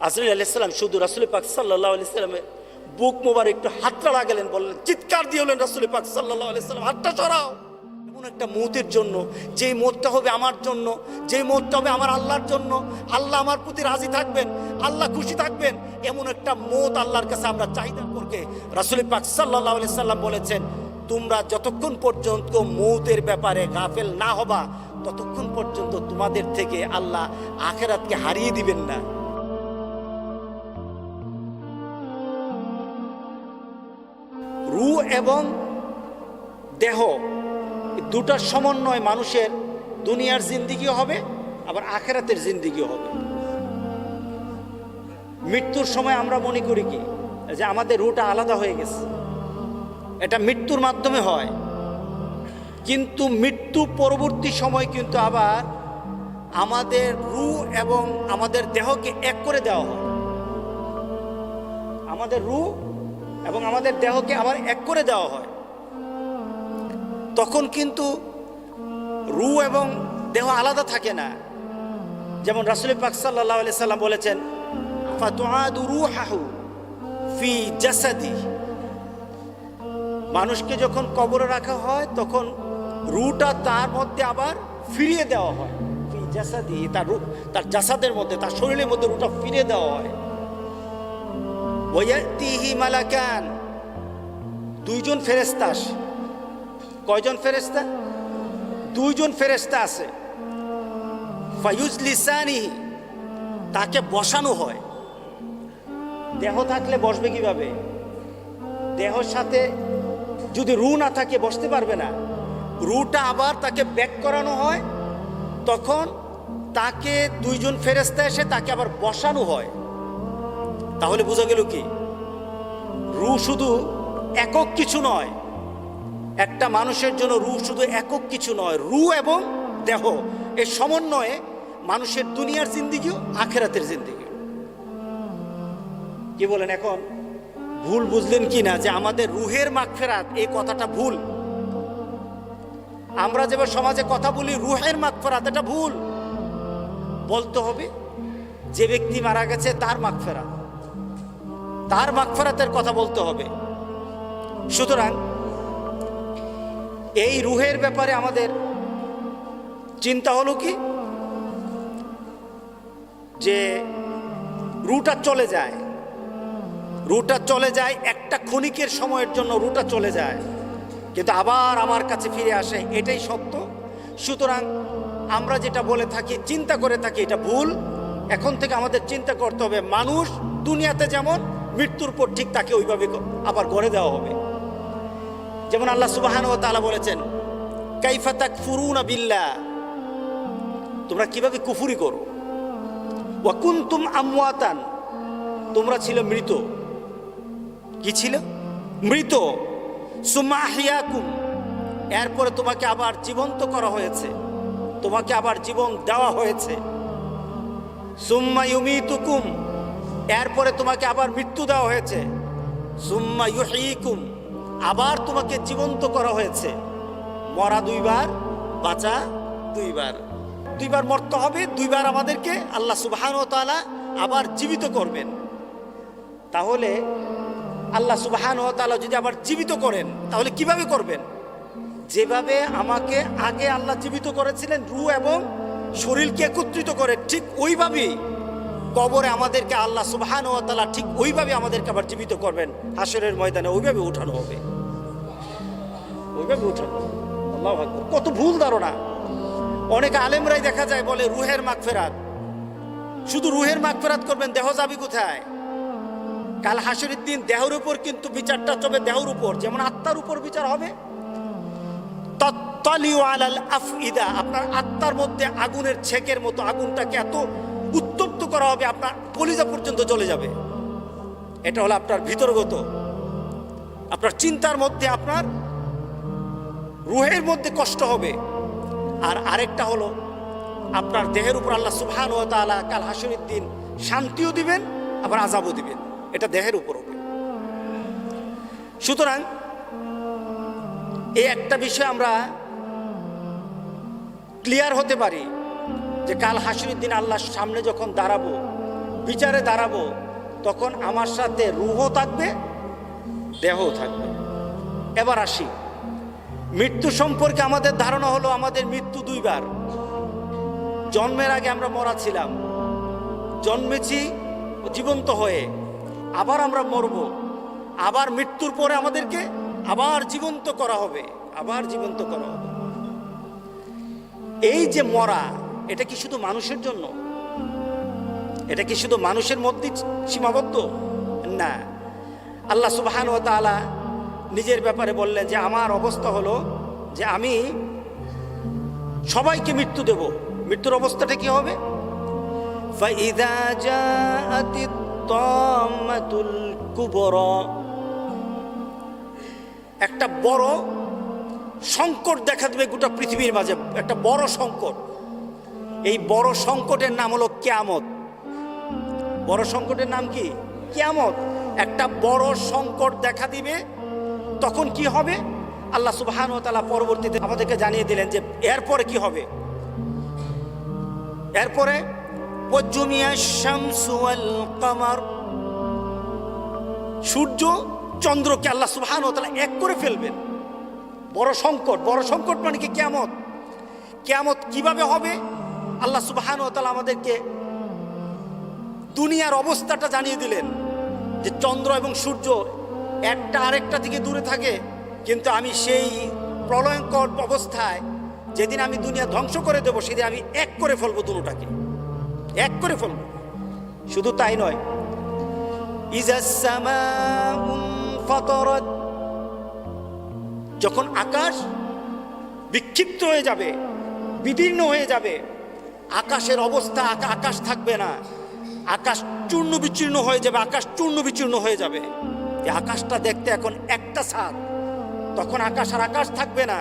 আজরাইল আলাইহিস সালাম শুধু রাসূল পাক সাল্লাল্লাহু আলাইহি সাল্লামের বুক মোবারক একটু হাতটা লাগালেন, বললেন, চিৎকার দিয়ে বললেন, রাসূল পাক সাল্লাল্লাহু আলাইহি সাল্লাম হাতটা সরাও। এমন একটা মৌতের জন্য, যেই মৌতটা হবে আমার জন্য, যেই মৌতটা হবে আমার আল্লাহর জন্য, আল্লাহ আমার প্রতি রাজি থাকবেন, আল্লাহ খুশি থাকবেন, এমন একটা মৌত আল্লাহর কাছে আমরা চাহিদা করকে রাসূল পাক সাল্লাল্লাহু আলাইহি সাল্লাম বলেছেন, তোমরা যতক্ষণ পর্যন্ত মৌতের ব্যাপারে গাফেল না হবা ততক্ষণ পর্যন্ত তোমাদের থেকে আল্লাহ আখিরাতকে হারিয়ে দিবেন না। রূহ এবং দেহ দুটার সমন্বয় মানুষের দুনিয়ার জিন্দেগিও হবে, আবার আখিরাতের জিন্দেগিও হবে। মৃত্যুর সময় আমরা মনে করি কি যে আমাদের রূহটা আলাদা হয়ে গেছে, এটা মৃত্যুর মাধ্যমে হয়, কিন্তু মৃত্যু পরবর্তী সময় কিন্তু আবার আমাদের রূহ এবং আমাদের দেহকে এক করে দেওয়া হয়। আমাদের রূহ এবং আমাদের দেহকে আবার এক করে দেওয়া হয়। তখন কিন্তু রূহ এবং দেহ আলাদা থাকে না। যেমন রাসূল পাক সাল্লাল্লাহু আলাইহি সাল্লাম বলেছেন, ফাতুআদু রূহাহু ফি জাসাদি, মানুষকে যখন কবরে রাখা হয় তখন রূহটা তার মধ্যে আবার ফিরিয়ে দেওয়া হয়, ফি জাসাদি, তার জাসাদের মধ্যে, তার শরীরের মধ্যে রূহটা ফিরিয়ে দেওয়া হয়। ওয়ায়াতিহি মালাকান, দুইজন ফেরেশতা আসে। কয়জন ফেরেশতা? দুইজন ফেরেশতা আছে। ফায়ুজলিসানিহি, তাকে বসানো হয়। দেহ থাকলে বসবে কিভাবে? দেহর সাথে যদি রূহ না থাকে বসতে পারবে না। রূহটা আবার তাকে ব্যাক করানো হয়, তখন তাকে দুইজন ফেরেশতা এসে তাকে আবার বসানো হয়। তাহলে বোঝা গেল কি, রূহ শুধু একক কিছু নয়। একটা মানুষের জন্য রূহ শুধু একক কিছু নয়, রূহ এবং দেহ এর সমন্বয়ে মানুষের দুনিয়ার জিন্দেগিও আখিরাতের জিন্দেগিও। কি বলেন? এখন ভুল বুঝলেন কি না যে আমাদের রূহের মাগফিরাত, এই কথাটা ভুল। আমরা যেভাবে সমাজে কথা বলি রূহের মাগফিরাত, এটা ভুল। বলতে হবে যে ব্যক্তি মারা গেছে তার মাগফিরাত, তার মাগফিরাতের কথা বলতে হবে। সুতরাং এই রূহের ব্যাপারে আমাদের চিন্তা হলো কি, যে রূহটা চলে যায়, রূহটা চলে যায় একটা ক্ষণিকের সময়ের জন্য, রূহটা চলে যায়, কিন্তু আবার আমার কাছে ফিরে আসে, এটাই সত্য। সুতরাং আমরা যেটা বলে থাকি, চিন্তা করে থাকি, এটা ভুল। এখন থেকে আমাদের চিন্তা করতে হবে, মানুষ দুনিয়াতে যেমন, মৃত্যুর পর ঠিক তাকে ওইভাবে আবার গড়ে দেওয়া হবে। যেমন আল্লাহ সুবহানাহু ওয়া তাআলা বলেছেন, কাইফা তাকফুরুনা বিল্লাহ, তোমরা কিভাবে কুফরি করো, ওয়া কুনতুম আমওয়াতান, তোমরা ছিল মৃত। কি ছিল? মৃত। সুম্মা আহইয়াকুম, এরপরে তোমাকে আবার জীবন্ত করা হয়েছে, তোমাকে আবার জীবন দেওয়া হয়েছে। সুম্মা ইউমিতুকুম, এরপরে তোমাকে আবার মৃত্যু দেওয়া হয়েছে। সুম্মা ইউহয়িকুম, আবার তোমাকে জীবন্ত করা হয়েছে। মরা দুইবার, বাঁচা দুইবার, দুইবার মরতে হবে, দুইবার আমাদেরকে আল্লাহ সুবহানাহু ওয়া তাআলা আবার জীবিত করবেন। তাহলে আল্লাহ সুবহানাহু ওয়া তাআলা যদি আবার জীবিত করেন, তাহলে কিভাবে করবেন? যেভাবে আমাকে আগে আল্লাহ জীবিত করেছিলেন রূহ এবং শরীরকে একত্রিত করে, ঠিক ওইভাবেই কবরে আমাদেরকে আল্লাহ সুবহানাহু ওয়া তাআলা ঠিক ওইভাবে আমাদেরকে আবার জীবিত করবেন। হাসরের ময়দানে ওইভাবে উঠানো হবে, ওইভাবে উঠানো। আল্লাহু আকবার। কত ভুল ধারণা! অনেক আলেমরাই দেখা যায় বলে রূহের মাগফিরাত, শুধু রূহের মাগফিরাত করবেন, দেহ যাবে কোথায়? কাল হাসরের দিন দেহের উপর কিন্তু বিচারটা চলবে, দেহের উপর যেমন আত্মার উপর বিচার হবে। তাত্তালিউ আলাল আফইদা, আপনার আত্মার মধ্যে আগুনের ছেকের মতো আগুনটাকে এত উত্তপ্ত করা হবে, আপনার কলিজা পর্যন্ত জ্বলে যাবে। এটা হলো আপনার ভিতরগত, আপনার চিন্তার মধ্যে, আপনার রূহের মধ্যে কষ্ট হবে। আর আরেকটা হলো আপনার দেহের উপর আল্লাহ সুবহানাহু ওয়া তাআলা কাল হাসরের দিন শান্তিও দিবেন, আবার আযাবও দিবেন। এটা দেহের উপর হবে। সুতরাং এই একটা বিষয় আমরা ক্লিয়ার হতে পারি যে কাল হাসরের দিন আল্লাহর সামনে যখন দাঁড়াবো, বিচারে দাঁড়াবো, তখন আমার সাথে রূহও থাকবে, দেহও থাকবে। এবার আসি, মৃত্যু সম্পর্কে আমাদের ধারণা হলো আমাদের মৃত্যু দুইবার। জন্মের আগে আমরা মরা ছিলাম, জন্মেছি জীবন্ত হয়ে, আবার আমরা মরব, আবার মৃত্যুর পরে আমাদেরকে আবার জীবন্ত করা হবে, আবার জীবন্ত করা হবে। এই যে মরা, এটা কি শুধু মানুষের জন্য? এটা কি শুধু মানুষের মধ্যে সীমাবদ্ধ? না, আল্লাহ সুবহানাহু ওয়া তাআলা নিজের ব্যাপারে বললেন যে আমার অবস্থা হলো যে আমি সবাইকে মৃত্যু দেব। মৃত্যুর অবস্থাটা কি হবে? ফাইযা জাআতিত তাম্মাতুল কুবরা, একটা বড় সংকট দেখা দেবে গোটা পৃথিবীর মাঝে, একটা বড় সংকট। এই বড় সংকটের নাম হলো কিয়ামত। বড় সংকটের নাম কি? কিয়ামত। একটা বড় সংকট দেখা দিবে, তখন কি হবে? আল্লাহ সুবহানাহু ওয়া তাআলা পরবর্তীতে আমাদেরকে জানিয়ে দিলেন যে এরপরে কি হবে। এরপরে ওয়াজুমিয়াশ শামসু ওয়াল কামার, সূর্য চন্দ্রকে আল্লাহ সুবহানাহু ওয়া তাআলা এক করে ফেলবেন। বড় সংকট। বড় সংকট মানে কি? কিয়ামত। কিয়ামত কিভাবে হবে? আল্লাহ সুবহানাহু ওয়া তাআলা আমাদেরকে দুনিয়ার অবস্থাটা জানিয়ে দিলেন যে চন্দ্র এবং সূর্য একটা আরেকটা থেকে দূরে থাকে, কিন্তু আমি সেই প্রলয়ঙ্কর অবস্থায় যেদিন আমি দুনিয়া ধ্বংস করে দেব, সেদিন আমি এক করে ফেলবো, দুটোটাকে এক করে ফেলবো। শুধু তাই নয়, ইজাস সামাউ ফাতারাত, যখন আকাশ বিক্ষিপ্ত হয়ে যাবে, বিদীর্ণ হয়ে যাবে, আকাশের অবস্থা, আকাশ থাকবে না, আকাশ চূর্ণ বিচূর্ণ হয়ে যাবে, আকাশ চূর্ণ বিচূর্ণ হয়ে যাবে। এই আকাশটা দেখতে এখন একটা ছাদ, তখন আকাশ আর আকাশ থাকবে না,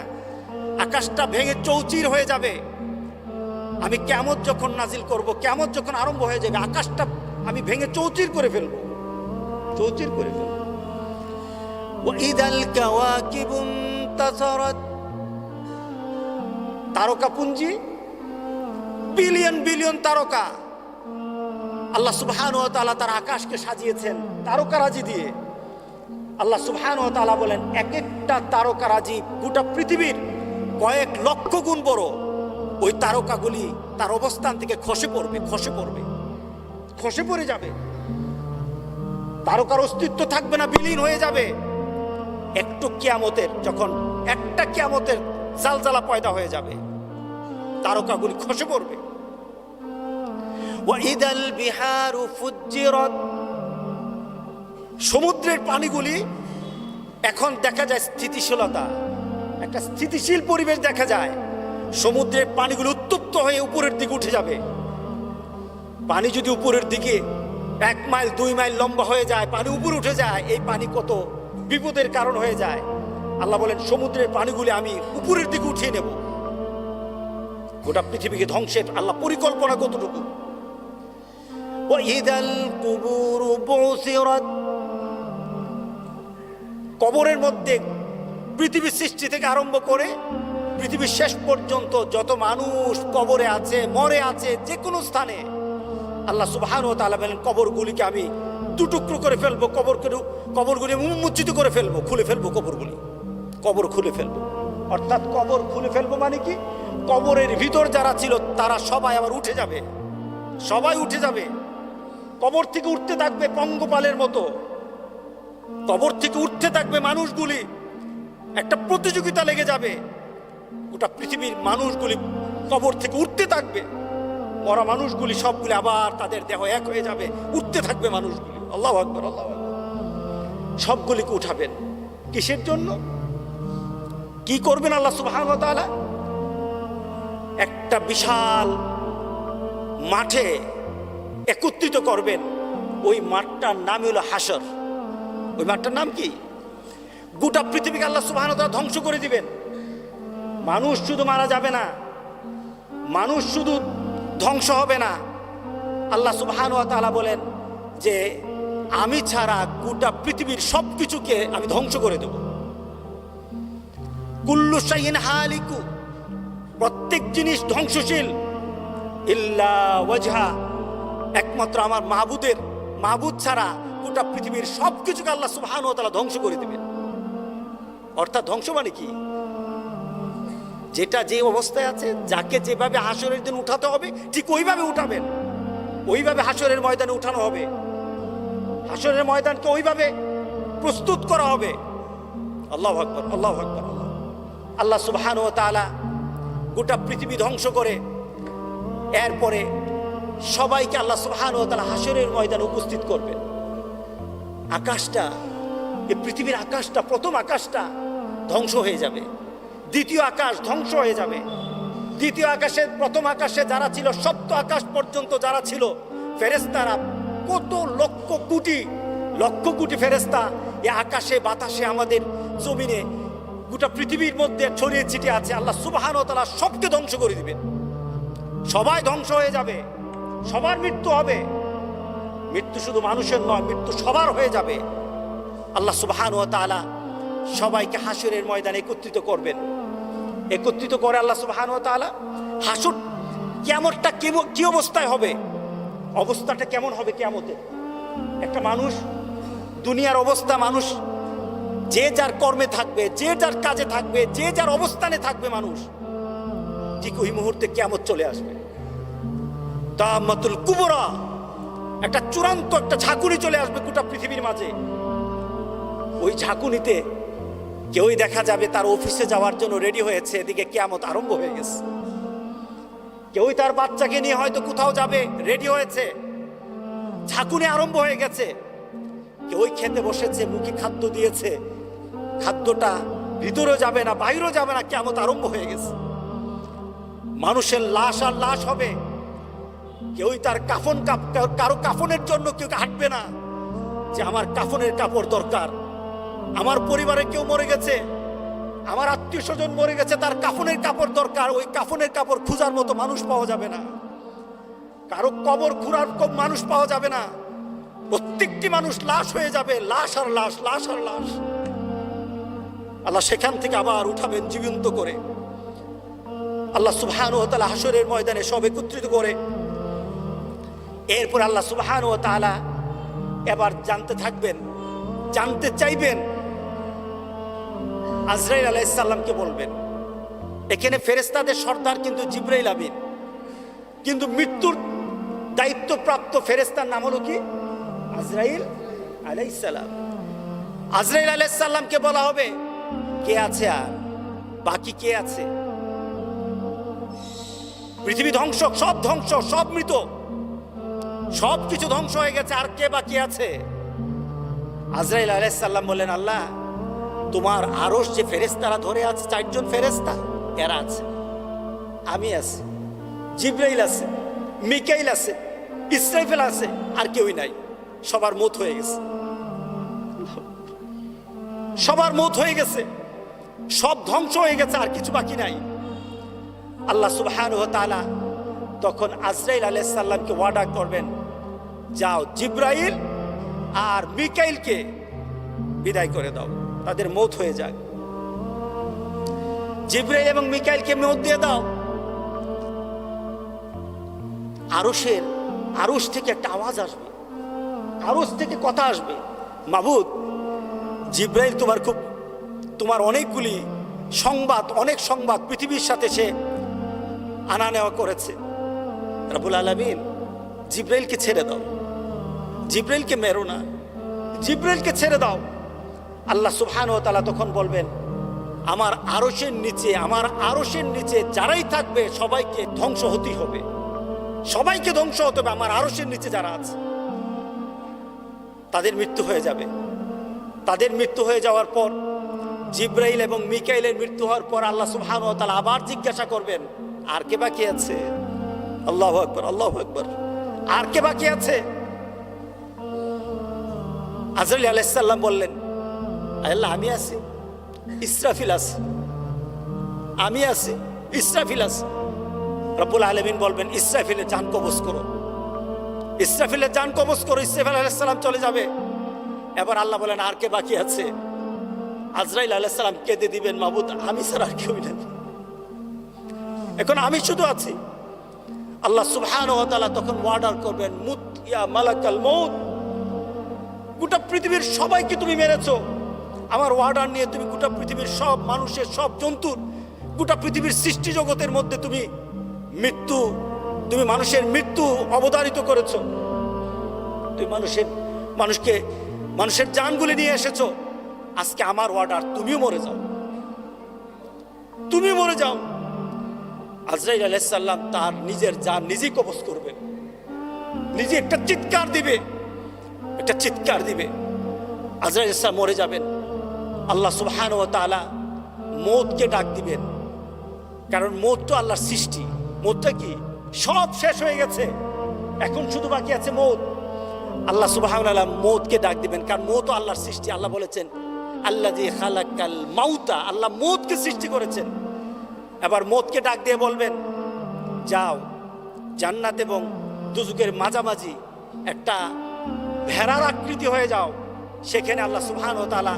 আকাশটা ভেঙে চৌচির হয়ে যাবে। আমি কিয়ামত যখন নাজিল করব, কিয়ামত যখন আরম্ভ হয়ে যাবে, আকাশটা আমি ভেঙে চৌচির করে ফেলবো, চৌচির করে ফেলবো। ওয়াইদাল কাওয়াকিবু ইনতাসারাত, তারকাপুঞ্জি, বিলিয়ন বিলিয়ন তারকা, আল্লাহ সুবহানাহু ওয়া তাআলা তার আকাশকে সাজিয়েছেন তারকারাজি দিয়ে। আল্লাহ সুবহানাহু ওয়া তাআলা বলেন এক একটা তারকারাজি গোটা পৃথিবীর কয়েক লক্ষ গুণ বড়। ওই তারকাগুলি তার অবস্থান থেকে খসে পড়বে, খসে পড়বে, খসে পড়ে যাবে, তারকার অস্তিত্ব থাকবে না, বিলীন হয়ে যাবে। একটু কিয়ামতের, যখন একটা কিয়ামতের জালজালা পয়দা হয়ে যাবে, তারকাগুলি খসে পড়বে। ওয়াইদাল বিহারু ফুজ্জিরাত, সমুদ্রের পানিগুলি এখন দেখা যায় স্থিতিশীলতা, একটা স্থিতিশীল পরিবেশ দেখা যায়। সমুদ্রের পানিগুলি উত্তপ্ত হয়ে উপরের দিকে উঠে যাবে। পানি যদি উপরের দিকে 1 মাইল 2 মাইল লম্বা হয়ে যায়, পানি উপরে উঠে যায়, এই পানি কত বিপদের কারণ হয়ে যায়। আল্লাহ বলেন সমুদ্রের পানিগুলি আমি উপরের দিকে উঠিয়ে নেব। গোটা পৃথিবীকে ধ্বংসের আল্লাহ পরিকল্পনা কতটুকু। ওয়াইদাল কুবুরু বুসিরাত, কবরের মধ্যে পৃথিবীর সৃষ্টি থেকে আরম্ভ করে পৃথিবীর শেষ পর্যন্ত যত মানুষ কবরে আছে, মরে আছে, যে কোনো স্থানে, আল্লাহ সুবহানাহু ওয়া তাআলা বলেন কবরগুলিকে আমি দুটুকরো করে ফেলবো, কবরগুলি উন্মোচিত করে ফেলবো, খুলে ফেলবো কবরগুলি, কবর খুলে ফেলবো। অর্থাৎ কবর খুলে ফেলবো মানে কি? কবরের ভিতর যারা ছিল তারা সবাই আবার উঠে যাবে, সবাই উঠে যাবে। কবর থেকে উঠতে থাকবে পঙ্গপালের মতো, কবর থেকে উঠতে থাকবে মানুষগুলি, একটা প্রতিযোগিতা লেগে যাবে। গোটা পৃথিবীর মানুষগুলি কবর থেকে উঠতে থাকবে, মরা মানুষগুলি সবগুলি আবার তাদের দেহ এক হয়ে যাবে, উঠতে থাকবে মানুষগুলি। আল্লাহু আকবার, আল্লাহু আকবার। সবগুলিকে উঠাবেন কিসের জন্য? কি করবেন আল্লাহ সুবহানাহু ওয়া তাআলা? একটা বিশাল মাঠে একত্রিত করবেন। ওই মাঠটার নাম হলো হাসর। ওই মাঠটার নাম কি? গোটা পৃথিবীকে আল্লাহ সুবহানাহু ওয়া তাআলা ধ্বংস করে দিবেন। মানুষ শুধু মারা যাবে না, মানুষ শুধু ধ্বংস হবে না, আল্লাহ সুবহানাহু ওয়া তাআলা বলেন যে আমি ছাড়া গোটা পৃথিবীর সবকিছুকে আমি ধ্বংস করে দেব। কুল্লু শাইইন হালিকু, প্রত্যেক জিনিস ধ্বংসশীল, ইল্লা ওয়াজহা, একমাত্র আমার মাহবুদ ছাড়া গোটা পৃথিবীর সবকিছুকে আল্লাহ সুবহানাহু ওয়া তাআলা ধ্বংস করে দিবেন। অর্থাৎ ধ্বংস মানে কি? যেটা যে অবস্থায় আছে, যাকে যেভাবে হাসরের দিন উঠাতে হবে ঠিক ওইভাবে উঠাবেন, ওইভাবে হাসরের ময়দানে উঠানো হবে, হাসরের ময়দানকে ওইভাবে প্রস্তুত করা হবে। আল্লাহু আকবার, আল্লাহু আকবার। আল্লাহ সুবহানাহু ওয়া তাআলা গোটা পৃথিবী ধ্বংস করে এরপরে সবাইকে আল্লাহ সুবহানাহু ওয়া তাআলা হাসরের ময়দানে উপস্থিত করবেন। আকাশটা, এই পৃথিবীর আকাশটা, প্রথম আকাশটা ধ্বংস হয়ে যাবে, দ্বিতীয় আকাশ ধ্বংস হয়ে যাবে। দ্বিতীয় আকাশে, প্রথম আকাশে যারা ছিল, সপ্ত আকাশ পর্যন্ত যারা ছিল ফেরেশতারা, কত লক্ষ কোটি ফেরেশতা এই আকাশে বাতাসে আমাদের জমিনে গোটা পৃথিবীর মধ্যে ছড়িয়ে ছিটিয়ে আছে। আল্লাহ সুবহানাহু ওয়া তাআলা সবকে ধ্বংস করে দিবেন, সবাই ধ্বংস হয়ে যাবে, সবার মৃত্যু হবে। মৃত্যু শুধু মানুষের নয়, মৃত্যু সবার হয়ে যাবে। আল্লাহ সুবহানাহু ওয়া তাআলা সবাইকে হাসরের ময়দানে একত্রিত করবেন। একত্রিত করে আল্লাহ সুবহানাহু ওয়া তাআলা হাসর, কিয়ামতটা কি অবস্থায় হবে, অবস্থাটা কেমন হবে কিয়ামতে? একটা মানুষ, দুনিয়ার অবস্থা, মানুষ যে যার কর্মে থাকবে, যে যার কাজে থাকবে, যে যার অবস্থানে থাকবে মানুষ, ঠিক ওই মুহূর্তে কিয়ামত চলে আসবে। তামাতুল কুবরা, একটা চূড়ান্ত একটা ঝাঁকুনি চলে আসবে গোটা পৃথিবীর মাঝে। ওই ঝাঁকুনিতে কেউই দেখা যাবে তার অফিসে যাওয়ার জন্য রেডি হয়েছে, এদিকে কিয়ামত আরম্ভ হয়ে গেছে। কেউই তার বাচ্চাকে নিয়ে হয়তো কোথাও যাবে, রেডি হয়েছে, ঝাঁকুনি আরম্ভ হয়ে গেছে। কেউই খেতে বসেছে, মুখে খাদ্য দিয়েছে, খাদ্যটা ভিতরেও যাবে না, বাইরেও যাবে না, কিয়ামত আরম্ভ হয়ে গেছে। মানুষের লাশ আর লাশ হবে। কেউই তার কারো কাফনের জন্য কেউ হাঁটবে না যে আমার কাফনের কাপড় দরকার, আমার পরিবারে কেউ মরে গেছে, আমার আত্মীয় স্বজন মরে গেছে, তার কাফনের কাপড় দরকার। ওই কাফনের কাপড় খোঁজার মতো মানুষ পাওয়া যাবে না, কারো কবর খুঁড়ার মানুষ পাওয়া যাবে না। প্রত্যেকটি মানুষ লাশ হয়ে যাবে, লাশ আর লাশ, লাশ আর লাশ। আল্লাহ সেখান থেকে আবার উঠাবেন জীবন্ত করে। আল্লাহ সুবহানাহু ওয়া তাআলা হাসরের ময়দানে সব একত্রিত করে এরপর আল্লাহ সুবহানাহু ওয়া তাআলা এবার জানতে চাইবেন, আজরাইল আলাইহিস সালামকে বলবেন। এখানে ফেরেশতাদের সর্দার কিন্তু জিবরাইল আমিন, কিন্তু মৃত্যুর দায়িত্বপ্রাপ্ত ফেরেশতার নাম হলো কি? আজরাইল আলাইহিস সালাম। আজরাইল আলাইহিস সালামকে বলা হবে, কে আছে আর বাকি কে আছে? পৃথিবী ধ্বংস, সব ধ্বংস, সব মৃত, সব কিছু ধ্বংস হয়ে গেছে, আর কে বাকি আছে? আজরাইল আলাইহিস সালাম বললেন, আল্লাহ তোমার আরশ যে ফেরেশতারা ধরে আছে, 4 জন ফেরেশতা, এরা আছে, আমি আছি, জিবরাইল আছে, মিকাইল আছে, ইসরাফিল আছে, আর কেউই নাই। সবার মওত হয়ে গেছে, সবার মওত হয়ে গেছে, সব ধ্বংস হয়ে গেছে, আর কিছু বাকি নাই। আল্লাহ সুবহানাহু ওয়া তাআলা তখন আজরাইল আলাইহিস সালামকে ওয়াদা করবেন, যাও জিবরাইল আর মিকাইলকে বিদায় করে দাও, তাদের মওত হয়ে যাক। জিবরাইল এবং মিকাইলকে মওত দিয়ে দাও। আরশ থেকে একটা আওয়াজ আসবে, আরশ থেকে কথা আসবে, মাবুদ জিবরাইল তোমার অনেকগুলি অনেক সংবাদ পৃথিবীর সাথে সে আনা নেওয়া করেছে। রব্বুল আলামিন জিবরাইলকে ছেড়ে দাও, জিবরাইলকে মেরো না, জিবরাইলকে ছেড়ে দাও। আল্লাহ সুবহানাহু ওয়া তাআলা তখন বলবেন, আমার আরশের নিচে যারাই থাকবে সবাইকে ধ্বংস হতেই হবে, সবাইকে ধ্বংস হতে হবে। আমার আরশের নিচে যারা আছে তাদের মৃত্যু হয়ে যাবে। তাদের মৃত্যু হয়ে যাওয়ার পর, জিবরাইল এবং মিকাইলের মৃত্যু হওয়ার পর আল্লাহ সুবহানাহু ওয়া তাআলা আবার জিজ্ঞাসা করবেন, আর কে বাকি আছে? আল্লাহু আকবার, আল্লাহু আকবার। আর কে বাকি আছে? আজরাইল আলাইহিস সালাম বললেন, আল্লাহ আমি আছি, ইসরাফিল আছে, আমি আছি, ইসরাফিল আছে। রব্বুল আলামিন বলবেন, ইসরাফিলের জান কবজ করো, ইসরাফিলের জান কবজ করো। ইসরাফিল আলাইহিস সালাম চলে যাবে। এবার আল্লাহ বলেন, আর কে বাকি আছে? আজরাইল আলাইহিস সালাম কেঁদে দিবেন, মাবুদ আমি ছাড়া আর কেউ নেই, এখন আমি শুধু আছি। আল্লাহ সুবহানাহু ওয়া তাআলা তখন অর্ডার করবেন, মুত ইয়া মালাকাল মউত, গোটা পৃথিবীর সবাইকে তুমি মেরেছো। আমার অর্ডার নিয়ে তুমি গোটা পৃথিবীর সব মানুষের, সব জন্তুর, গোটা পৃথিবীর সৃষ্টি জগতের মধ্যে তুমি মানুষের মৃত্যু অবধারিত করেছো। তুমি মানুষের জানগুলি নিয়ে এসেছো। আজকে আমার অর্ডার, তুমিও মরে যাও, তুমি মরে যাও। আজরাইল আলাইহিস সালাম তার নিজের জান নিজেই কবজ করবেন, নিজে একটা চিৎকার দিবে, আজরাইল আলাইহিস সালাম মরে যাবেন। আল্লাহ সুবহানাহু ওয়া তাআলা মউতকে ডাক দিবেন, কারণ মউত তো আল্লাহর সৃষ্টি। মউতটা কি? সব শেষ হয়ে গেছে, এখন শুধু বাকি আছে মউত। আল্লাহ সুবহানাহু ওয়া তাআলা মউতকে ডাক দিবেন, কারণ মউত আল্লাহর সৃষ্টি। আল্লাহ বলেছেন আল্লাযী খালাকাল মাউতা, আল্লাহ মউতকে সৃষ্টি করেছেন। এবার মউতকে ডাক দিয়ে বলবেন, যাও জান্নাত এবং দুজুকের মাঝামাঝি একটা ভেড়ার আকৃতি হয়ে যাও। সেখানে আল্লাহ সুবহানাহু ওয়া তাআলা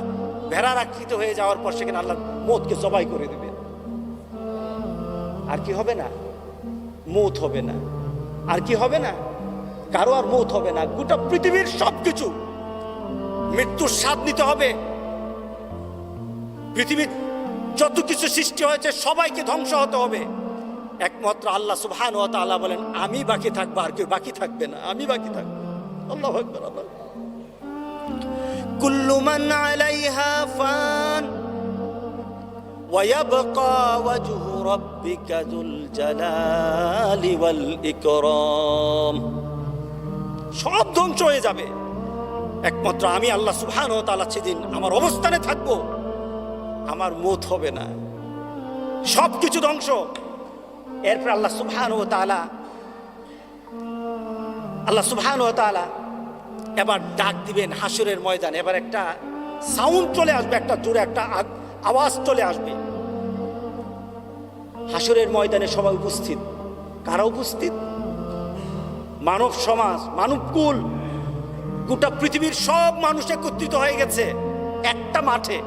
ভেড়ার আকৃতি হয়ে যাওয়ার পর সেখানে আল্লাহ মউতকে জবাই করে দেবেন। আর কি হবে না? মউত হবে না। আর কি হবে না? কারো আর মউত হবে না। গোটা পৃথিবীর সবকিছু মৃত্যুর স্বাদ নিতে হবে। পৃথিবীর যত কিছু সৃষ্টি হয়েছে সবাইকে ধ্বংস হতে হবে। একমাত্র আল্লাহ সুবহানাহু ওয়া তাআলা বলেন, আমি বাকি থাকবো, আর কেউ বাকি থাকবে না, আমি বাকি থাকবো। আল্লাহু আকবার। আল্লাহ কুল্লু মান আলাইহা ফান ওয়া ইয়াবকা ওয়াজহু রাব্বিকা যুল জালালি ওয়াল ইকরাম। সব ধ্বংস হয়ে যাবে, একমাত্র আমি আল্লাহ সুবহানাহু ওয়া তাআলা সেদিন আমার অবস্থানে থাকবো, আমার মউত হবে না, সবকিছু ধ্বংস। এরপর আল্লাহ সুবহানাহু ওয়া তাআলা এবার ডাক দিবেন হাসরের ময়দানে। এবার একটা সাউন্ড চলে আসবে, একটা জোরে একটা আওয়াজ চলে আসবে। হাসরের ময়দানে সবাই উপস্থিত। কারা উপস্থিত? মানব সমাজ, মানবকুল, গোটা পৃথিবীর সব মানুষ একত্রিত হয়ে গেছে একটা মাঠে।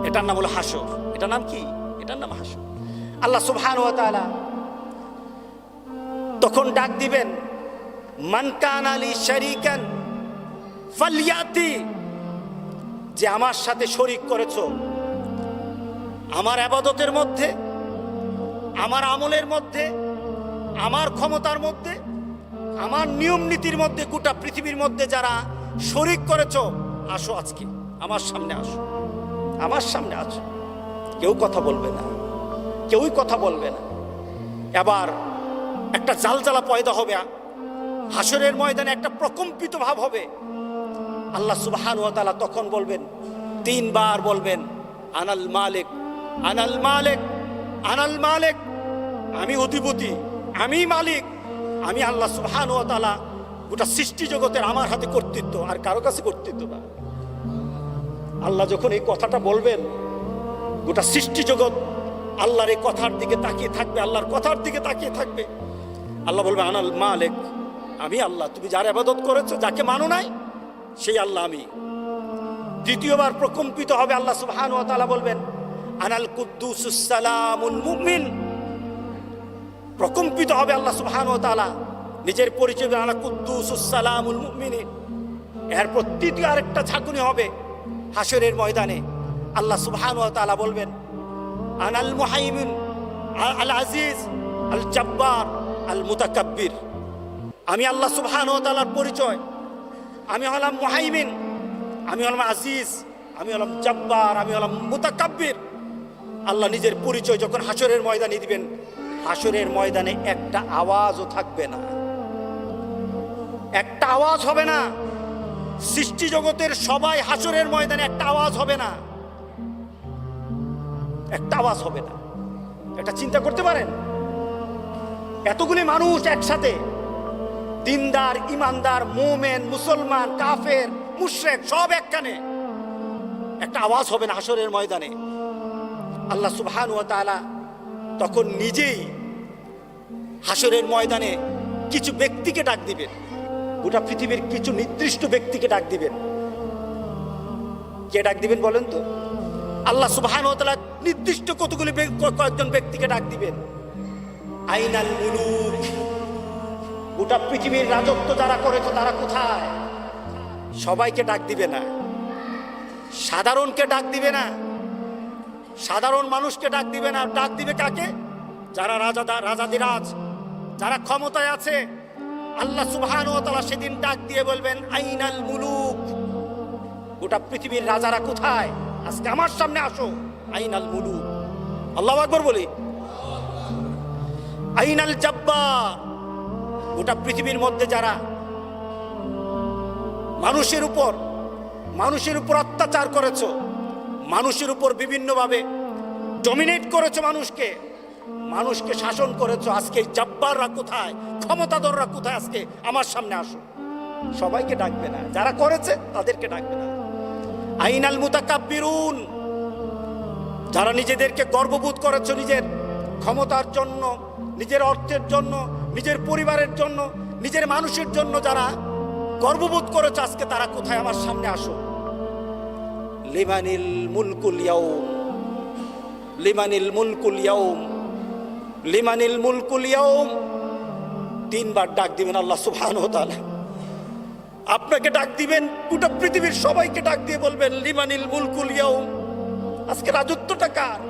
এটার নাম হলো হাসর। এটার নাম কি? এটার নাম হাসর। আল্লাহ সুবহানাহু ওয়া তাআলা তখন ডাক দিবেন, মান কানা লি শারীকান ফালইয়াতি, যে আমার সাথে শরীক করেছো আমার ইবাদতের মধ্যে, আমার আমলের মধ্যে, আমার ক্ষমতার মধ্যে, আমার নিয়ম নীতির মধ্যে, গোটা পৃথিবীর মধ্যে যারা শরীক করেছো, আসো আজকে আমার সামনে, আসো আমার সামনে আসো। কেউ কথা বলবে না, কেউই কথা বলবে না। এবার একটা জালজালা পয়দা হবে হাসরের ময়দানে, একটা প্রকম্পিত ভাব হবে। আল্লাহ সুবহানাহু ওয়া তাআলা তখন বলবেন, তিনবার বলবেন, আনাল মালিক, আনাল মালিক, আনাল মালিক, আমি অধিপতি, আমি মালিক, আমি আল্লাহ সুবহানাহু ওয়া তাআলা। গোটা সৃষ্টি জগতের আমার হাতে কর্তৃত্ব, আর কারো কাছে কর্তৃত্ব না। আল্লাহ যখন এই কথাটা বলবেন, গোটা সৃষ্টি জগৎ আল্লাহর এই কথার দিকে তাকিয়ে থাকবে, আল্লাহর কথার দিকে তাকিয়ে থাকবে। আল্লাহ বলবে, আনাল মালিক, আমি আল্লাহ, তুমি যার ইবাদত করেছো, যাকে মানো নাই, সেই আল্লাহ আমি। দ্বিতীয়বার প্রকম্পিত হবে, আল্লাহ সুবহানাহু ওয়া তাআলা বলবেন, আনাল কুদ্দুসুস সালামুল মুমিন। প্রকম্পিত হবে আল্লাহ সুবহানাহু ওয়া তাআলা নিজের পরিচয়, আনা কুদ্দুসুস সালামুল মুমিনিন। এরপর তৃতীয় আরেকটা ঝাঁকুনি হবে হাসরের ময়দানে। আল্লাহ সুবহানাহু ওয়া তাআলা বলবেন, আনাল মুহাইমিন আল আজিজ আল জাব্বার আল মুতাকাব্বির। আমি আল্লাহ সুবহানাহু ওয়া তাআলার পরিচয়, আমি হলাম মুহাইমিন, আমি হলাম আজিজ, আমি হলাম জাব্বার, আমি হলাম মুতাকাব্বির। আল্লাহ নিজের পরিচয় যখন হাসরের ময়দানে দিবেন, হাসরের ময়দানে একটা আওয়াজও থাকবে না, একটা আওয়াজ হবে না। সৃষ্টি জগতের সবাই হাসরের ময়দানে একটা আওয়াজ হবে না, একটা আওয়াজ হবে না। এটা চিন্তা করতে পারেন? এতগুলি মানুষ একসাথে, দিনদার, ইমানদার, মুমিন, মুসলমান, কাফের, মুশরিক, সব একখানে, একটা আওয়াজ হবে না হাসরের ময়দানে। আল্লাহ সুবহানাহু ওয়া তাআলা তখন নিজেই হাসরের ময়দানে কিছু ব্যক্তিকে ডাক দিবেন, গোটা পৃথিবীর কিছু নির্দিষ্ট ব্যক্তিকে ডাক দিবেন। কে ডাক দিবেন বলেন তো? আল্লাহ সুবহানাহু ওয়া তাআলা নির্দিষ্ট কতগুলি কয়েকজন ব্যক্তিকে ডাক দিবেন। আইনাল মুলুক, গোটা পৃথিবীর রাজত্ব যারা করেছে তারা কোথায়? সবাইকে ডাক দিবে না, সাধারণকে ডাক দিবে না, সাধারণ মানুষকে ডাক দিবে না। ডাক দিবে কাকে? যারা রাজাদিরাজ, যারা ক্ষমতায় আছে। আল্লাহ সুবহানাহু ওয়া তাআলা সেদিন ডাক দিয়ে বলবেন, আইনাল মুলুক, গোটা পৃথিবীর রাজারা কোথায়? আজকে আমার সামনে আসো। আইনাল মুলুক, আল্লাহু আকবার বলি। আইনাল জাব্বার, গোটা পৃথিবীর মধ্যে যারা মানুষের উপর অত্যাচার করেছো, মানুষের উপর বিভিন্নভাবে ডমিনেট করেছো, মানুষকে শাসন করেছো, আজকে জাব্বাররা কোথায়? ক্ষমতাধররা কোথায়? আজকে আমার সামনে আসো। সবাইকে ডাকবে না, যারা করেছে তাদেরকে ডাকবে না। আইনাল মুতাকাব্বিরুন, যারা নিজেদেরকে গর্ববোধ করেছো নিজের ক্ষমতার জন্য, নিজের অর্থের জন্য, নিজের পরিবারের জন্য, নিজের মানুষের জন্য যারা গর্ববোধ করেছে, আজকে তারা কোথায়? আমার সামনে আসো। লিমানিল মুলকুল ইয়াউম, লিমানিল মুলকুল ইয়াউম, লিমানিল মুলকুল ইয়াউম। তিনবার ডাক দিবেন আল্লাহ সুবহানাহু ওয়া তাআলা। আপনাকে ডাক দিবেন, গোটা পৃথিবীর সবাইকে ডাক দিয়ে বলবেন, লিমানিল মুলকুল ইয়াউম। আজকে রাজত্বটা কার?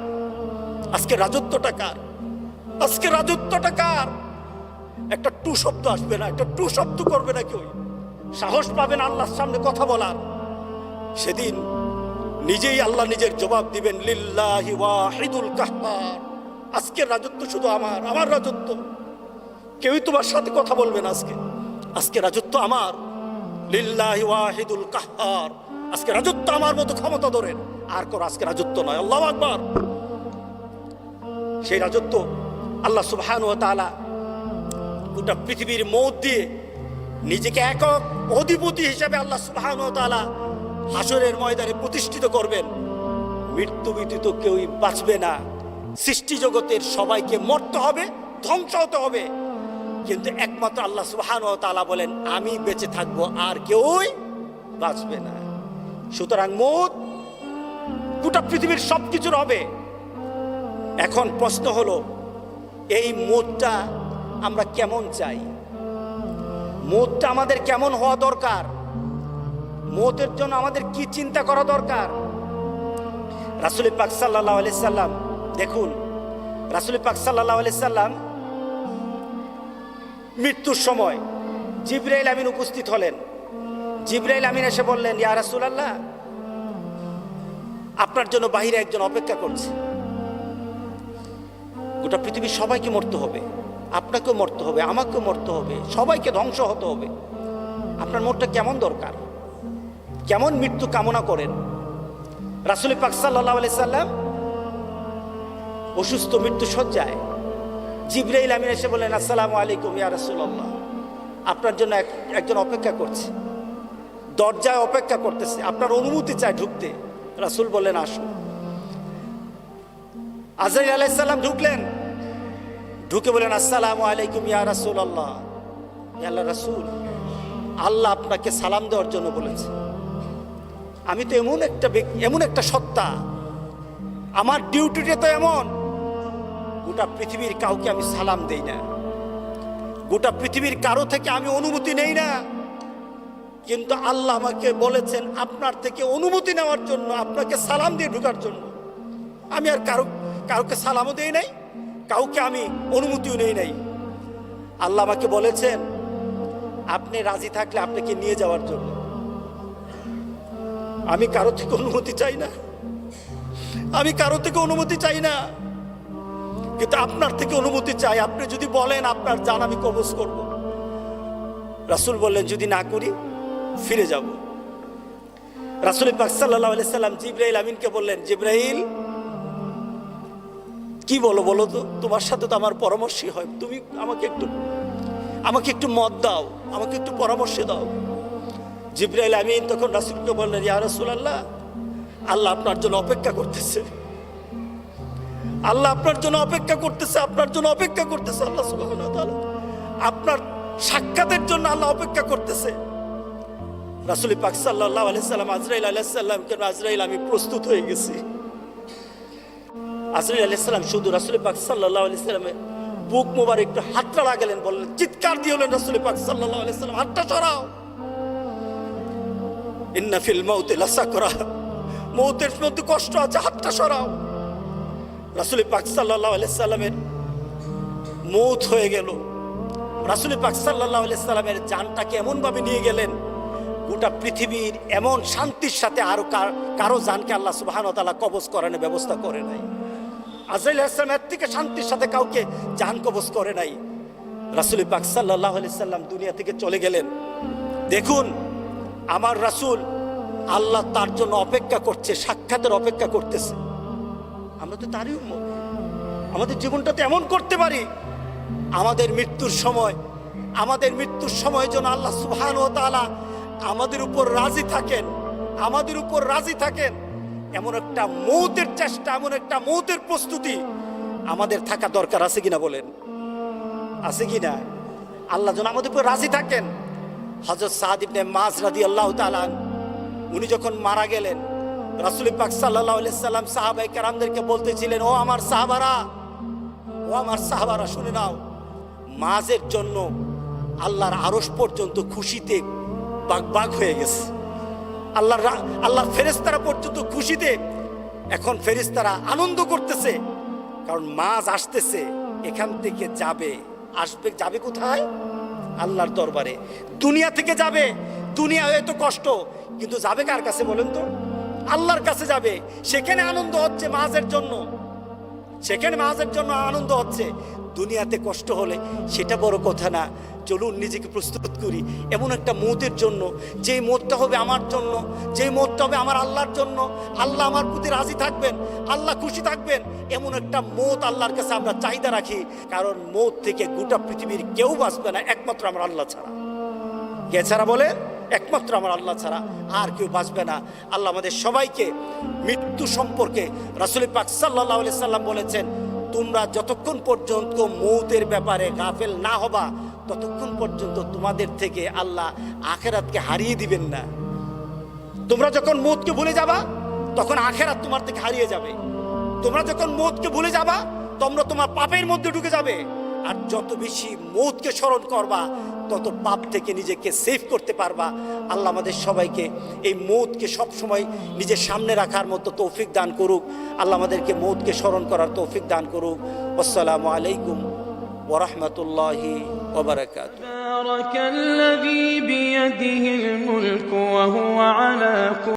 আজকে রাজত্বটা কার? আজকে রাজত্বটা কার? একটা টু শব্দ আসবে না, একটা টু শব্দ করবে না কেউ। সাহস পাবেন আল্লাহর সামনে কথা বলার। সেদিন নিজেই আল্লাহ নিজের জবাব দিবেন, লিল্লাহি ওয়াহিদুল কাহ্হার। আজকের রাজত্ব শুধু আমার, আমার রাজত্ব। কেউই তোমার সাথে কথা বলবে না। আজকে রাজত্ব আমার। লিল্লাহি ওয়াহিদুল কাহ্হার, আজকে রাজত্ব আমার মতো ক্ষমতা ধরেন আর কোন আজকে রাজত্ব নয়। আল্লাহু আকবার। সেই রাজত্ব আল্লাহ সুবহানাহু ওয়া তাআলা গোটা পৃথিবীর মধ্যে দিয়ে নিজেকে একক অধিপতি হিসেবে আল্লাহ সুবহানাহু ওয়া তাআলা হাসরের ময়দানে প্রতিষ্ঠিত করবেন। মৃত্যু ব্যতীত কেউই বাঁচবে না। সৃষ্টি জগতের সবাইকে মরতে হবে, ধ্বংস হতে হবে, কিন্তু একমাত্র আল্লাহ সুবহানাহু ওয়া তাআলা বলেন, আমি বেঁচে থাকবো, আর কেউই বাঁচবে না। সুতরাং মউত গোটা পৃথিবীর সবকিছুর হবে। এখন প্রশ্ন হলো, এই মউতটা আমরা কেমন চাই? মউতটা আমাদের কেমন হওয়া দরকার? মউতের জন্য আমাদের কি চিন্তা করা দরকার? রাসূল পাক সাল্লাল্লাহু আলাইহি সাল্লাম, দেখুন, রাসূল পাক সাল্লাল্লাহু আলাইহি সাল্লাম মৃত্যুর সময় জিবরাইল আমিন উপস্থিত হলেন। জিবরাইল আমিন এসে বললেন, ইয়া রাসূলুল্লাহ, আপনার জন্য বাহিরে একজন অপেক্ষা করছে। গোটা পৃথিবীর সবাইকে মরতে হবে, আপনাকেও মরতে হবে, আমাকেও মরতে হবে, সবাইকে ধ্বংস হতে হবে। আপনার মরটা কেমন দরকার? কেমন মৃত্যু কামনা করেন? রাসূল পাক সাল্লাল্লাহু আলাইহি সাল্লাম অসুস্থ, মৃত্যু শয্যায়। জিবরাইল আমিন এসে বললেন, আসসালামু আলাইকুম ইয়া রাসূলুল্লাহ, আপনার জন্য একজন অপেক্ষা করছে, দরজায় অপেক্ষা করতেছে, আপনার অনুমতি চায় ঢুকতে। রাসূল বললেন, আসুন। আজরাইল আলাইহিস সালাম ঢুকলেন, ঢুকে বলেন, আসসালামু আলাইকুম ইয়া রাসূলুল্লাহ। ইয়া আল্লাহর রাসূল, আল্লাহ আপনাকে সালাম দেওয়ার জন্য বলেছে। আমি তো এমন একটা সত্তা, আমার ডিউটিটা তো এমন, গোটা পৃথিবীর কাউকে আমি সালাম দেই না, গোটা পৃথিবীর কারো থেকে আমি অনুমতি নেই না, কিন্তু আল্লাহ আমাকে বলেছেন আপনার থেকে অনুমতি নেওয়ার জন্য, আপনাকে সালাম দিয়ে ঢোকার জন্য। আমি আর কাউকে সালামও দেই নাই, কাউকে আমি অনুমতিও নেই নাই। আল্লাহ আমাকে বলেছেন আপনি রাজি থাকলে আপনাকে নিয়ে যাওয়ার জন্য। আমি কারো থেকে অনুমতি চাই না, আমি কারো থেকে অনুমতি চাই না, কিন্তু আপনার থেকে অনুমতি চাই। আপনি যদি বলেন আপনার জান আমি কবজ করব। রাসূল বললেন, যদি না করি ফিরে যাব। রাসূল পাক সাল্লাল্লাহু আলাইহি সাল্লাম জিবরাইল আমিনকে বললেন, জিবরাইল কি বলো তো, তোমার সাথে তো আমার পরামর্শই হয়, তুমি আমাকে একটু মত দাও, আমাকে একটু পরামর্শ দাও। জিবরাইল আমিন তখন রাসূলকে বললেন, ইয়া রাসূলুল্লাহ, আল্লাহ আপনার জন্য অপেক্ষা করতেছে, আল্লাহ আপনার জন্য অপেক্ষা করতেছে, আপনার জন্য অপেক্ষা করতেছে। আল্লাহ সুবহানাহু ওয়া তাআলা আপনার সাক্ষাতের জন্য আল্লাহ অপেক্ষা করতেছে। রাসূল পাক সাল্লাল্লাহু আলাইহি সাল্লাম আজরাইল আলাইহিস সালামকে, আজরাইল আমি প্রস্তুত হয়ে গেছি। আজরাইল আলাইহিস সালাম শুধু রাসূল পাক সাল্লাল্লাহু আলাইহি সাল্লামের বুক মোবারক একটু হাতটা লাগালেন, বললেন, চিৎকার দিয়ে হলেন রাসূল পাক সাল্লাল্লাহু আলাইহি সাল্লাম, হাতটা সরাও। ইন্না ফিল মাউতি লাসাকরা, মৌতের মধ্যে কষ্ট আছে, হাতটা সরাও। রাসূল পাক সাল্লাল্লাহু আলাইহি সাল্লামের মৌত হয়ে গেল। রাসূল পাক সাল্লাল্লাহু আলাইহি সাল্লামের জানটাকে এমন ভাবে নিয়ে গেলেন, গোটা পৃথিবীর এমন শান্তির সাথে আরো কারো জানকে আল্লাহ সুবহানাহু ওয়া তাআলা কবজ করানোর ব্যবস্থা করে নাই। আজরাইল আলাইহিস সালাম এর থেকে শান্তির সাথে কাউকে জান কবজ করে নাই। রাসূল পাক সাল্লাল্লাহু আলাইহি সাল্লাম দুনিয়া থেকে চলে গেলেন। দেখুন আমার রাসূল, আল্লাহ তার জন্য অপেক্ষা করছে, সাক্ষাতের অপেক্ষা করতেছে। আমরা তো তারই উম্মত। আমাদের জীবনটাতে এমন করতে পারি, আমাদের মৃত্যুর সময় যেন আল্লাহ সুবহানাহু ওয়া তাআলা আমাদের উপর রাজি থাকেন, আমাদের উপর রাজি থাকেন। এমন একটা মৌতের চেষ্টা, এমন একটা মৌতের প্রস্তুতি আমাদের থাকা দরকার, আছে কিনা বলেন? আছে কিনা? আল্লাহ যেন আমাদের উপর রাজি থাকেন। হযরত সাদ ইবনে মুআয রাদিয়াল্লাহু তাআলা উনি যখন মারা গেলেন, রাসূল পাক সাল্লাল্লাহু আলাইহি সাল্লাম সাহাবায়ে কেরামদেরকে বলতেছিলেন, ও আমার সাহাবারা শুনে নাও, মুআযের জন্য আল্লাহর আরশ পর্যন্ত খুশিতে বাগবাগ হয়ে গেছে। আল্লাহর ফেরেশতারা পর্যন্ত খুশিতে এখন ফেরেশতারা আনন্দ করতেছে, কারণ মুআয আসতেছে, এখান থেকে যাবে কোথায়? আল্লাহর দরবারে। দুনিয়া থেকে যাবে, দুনিয়া হয়তো কষ্ট, কিন্তু যাবে কার কাছে বলেন তো? আল্লাহর কাছে যাবে। সেখানে আনন্দ হচ্ছে মুআযের জন্য, আনন্দ হচ্ছে। দুনিয়াতে কষ্ট হলে সেটা বড় কথা না। চলুন নিজেকে প্রস্তুত করি এমন একটা মৌতের জন্য, যেই মৌতটা হবে আমার জন্য, যেই মৌতটা হবে আমার আল্লাহর জন্য। আল্লাহ আমার প্রতি রাজি থাকবেন, আল্লাহ খুশি থাকবেন, এমন একটা মৌত আল্লাহর কাছে আমরা চাহিদা রাখি। কারণ মৌত থেকে গোটা পৃথিবীর কেউ বাঁচবে না, একমাত্র আমার আল্লাহ ছাড়া। কে ছাড়া বলে? একমাত্র আমার আল্লাহ ছাড়া আর কেউ বাঁচবে না। আল্লাহ আমাদের সবাইকে মৃত্যু সম্পর্কে, রাসূল পাক সাল্লাল্লাহু আলাইহি সাল্লাম বলেছেন, তোমরা যতক্ষণ পর্যন্ত মৌতের ব্যাপারে গাফেল না হবা, ততক্ষণ পর্যন্ত তোমাদের থেকে আল্লাহ আখিরাতকে হারিয়ে দিবেন না। তোমরা যখন মৌতকে ভুলে যাবা, তখন আখিরাত তোমার থেকে হারিয়ে যাবে। তোমরা যখন মৌতকে ভুলে যাবা, তোমরা তোমার পাপের মধ্যে ঢুকে যাবে। আর যত বেশি মৌতকে স্মরণ করবা, তত পাপ থেকে নিজেকে সেভ করতে পারবা। আল্লাহ আমাদের সবাইকে এই মৌতকে সবসময় নিজের সামনে রাখার মতো তৌফিক দান করুক। আল্লাহ আমাদেরকে মৌতকে স্মরণ করার তৌফিক দান করুক। আসসালামু আলাইকুম ওয়া রাহমাতুল্লাহি ওয়া বারাকাতুহু। বারাকাল্লাযী বিয়াদিহিল মুলকু ওয়া হুয়া আলা